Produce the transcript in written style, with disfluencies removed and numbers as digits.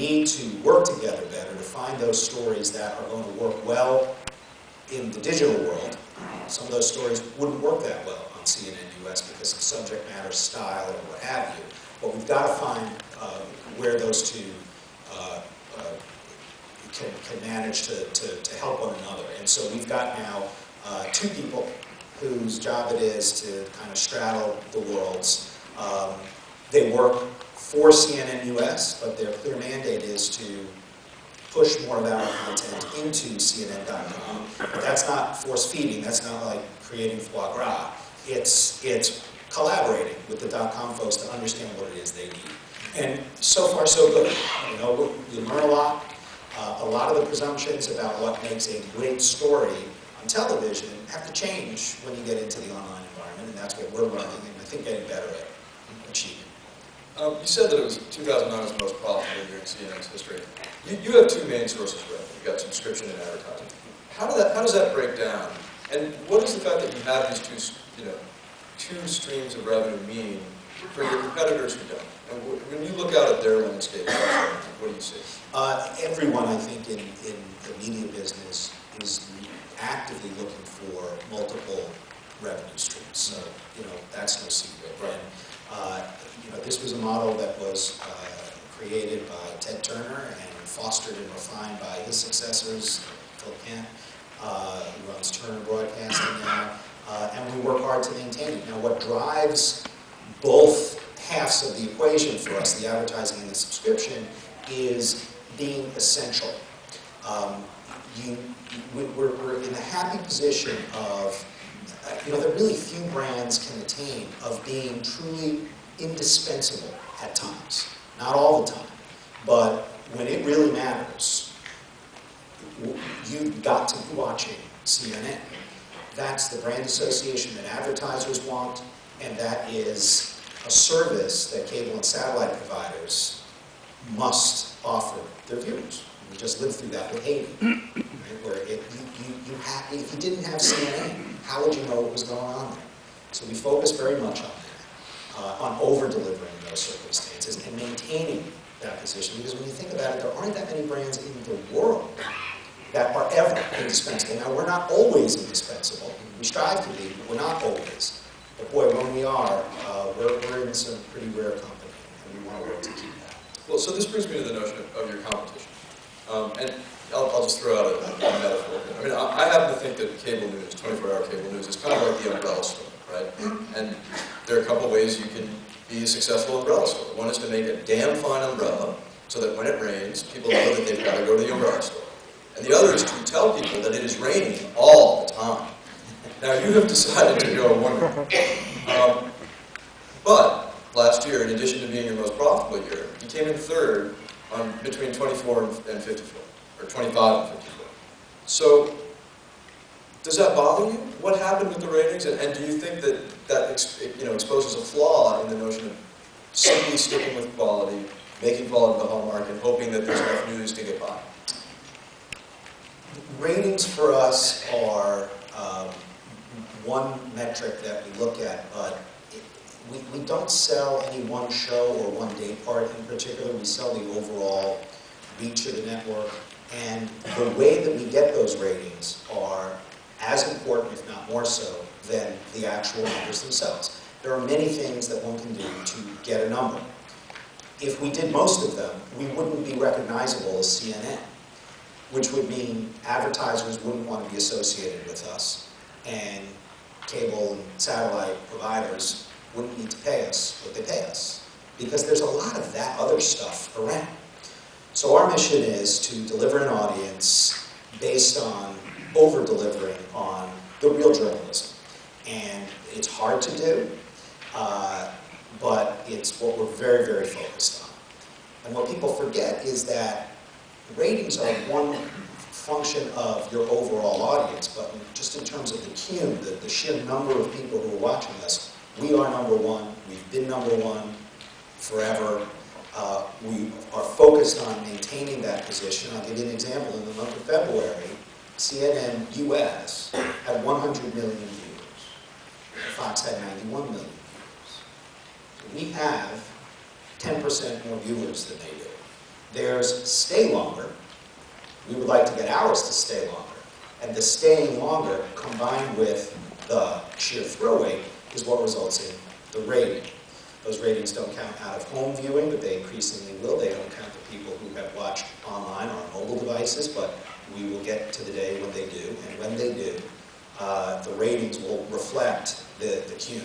need to work together better to find those stories that are going to work well in the digital world. Some of those stories wouldn't work that well on CNN US because of subject matter, style, or what have you. But we've got to find where those two can manage to help one another. And so we've got now two people whose job it is to kind of straddle the worlds. They work for CNN US, but their clear mandate is to push more of our content into CNN.com. But that's not force feeding. That's not like creating foie gras. It's collaborating with the .com folks to understand what it is they need. And so far, so good. You know, you learn a lot. A lot of the presumptions about what makes a great story on television have to change when you get into the online environment, and that's what we're learning, and I think getting better at achieving. You said that it was 2009 was the most profitable year in CNN's history. You have two main sources of revenue. You've got subscription and advertising. How does that break down? And what does the fact that you have these two streams of revenue mean for your competitors who don't? And when you look out at their landscape, what do you see? Everyone, I think, in the media business is actively looking for multiple revenue streams. So, that's no secret. And, this was a model that was created by Ted Turner and fostered and refined by his successors, Phil Kent, who runs Turner Broadcasting now, and we work hard to maintain it. Now, what drives both halves of the equation for us, the advertising and the subscription, is being essential. We're in the happy position of, that really few brands can attain, of being truly indispensable at times. Not all the time, but when it really matters, you've got to be watching CNN. That's the brand association that advertisers want, and that is a service that cable and satellite providers must offer their viewers. We just lived through that with Haiti, right? Where if you didn't have CNN, how would you know what was going on there? So we focus very much on that, on over-delivering those circumstances and maintaining that position. Because when you think about it, there aren't that many brands in the world that are ever indispensable. Now, we're not always indispensable. We strive to be, but we're not always. But boy, when we are, we're in some pretty rare company, and we want to work to keep that. Well, so this brings me to the notion of your competition. And I'll just throw out a metaphor. I mean, I happen to think that cable news, 24-hour cable news, is kind of like the umbrella store, right? And there are a couple ways you can be a successful umbrella store. One is to make a damn fine umbrella so that when it rains, people know that they've got to go to the umbrella store. And the other is to tell people that it is raining all the time. Now, you have decided to go one way. But last year, in addition to being your most profitable year, you came in third on between 24 and 54, or 25 and 54. So, does that bother you? What happened with the ratings? And do you think that exposes a flaw in the notion of simply sticking with quality, making quality the hallmark, and hoping that there's enough news to get by? Ratings for us are one metric that we look at, but we don't sell any one show or one day part in particular. We sell the overall reach of the network, and the way that we get those ratings are as important, if not more so, than the actual numbers themselves. There are many things that one can do to get a number. If we did most of them, we wouldn't be recognizable as CNN, which would mean advertisers wouldn't want to be associated with us, and cable and satellite providers wouldn't need to pay us what they pay us, because there's a lot of that other stuff around. So our mission is to deliver an audience based on over-delivering on the real journalism. And it's hard to do, but it's what we're very, very focused on. And what people forget is that ratings are one function of your overall audience, but just in terms of the cume, the sheer number of people who are watching us, we are number one. We've been number one forever. We are focused on maintaining that position. I'll give you an example. In the month of February, CNN US had 100 million viewers. Fox had 91 million viewers. So we have 10% more viewers than they do. There's stay longer. We would like to get ours to stay longer. And the staying longer, combined with the sheer throw rate, is what results in the rating. Those ratings don't count out of home viewing, but they increasingly will. They don't count the people who have watched online or on mobile devices, but we will get to the day when they do. And when they do, the ratings will reflect the cume.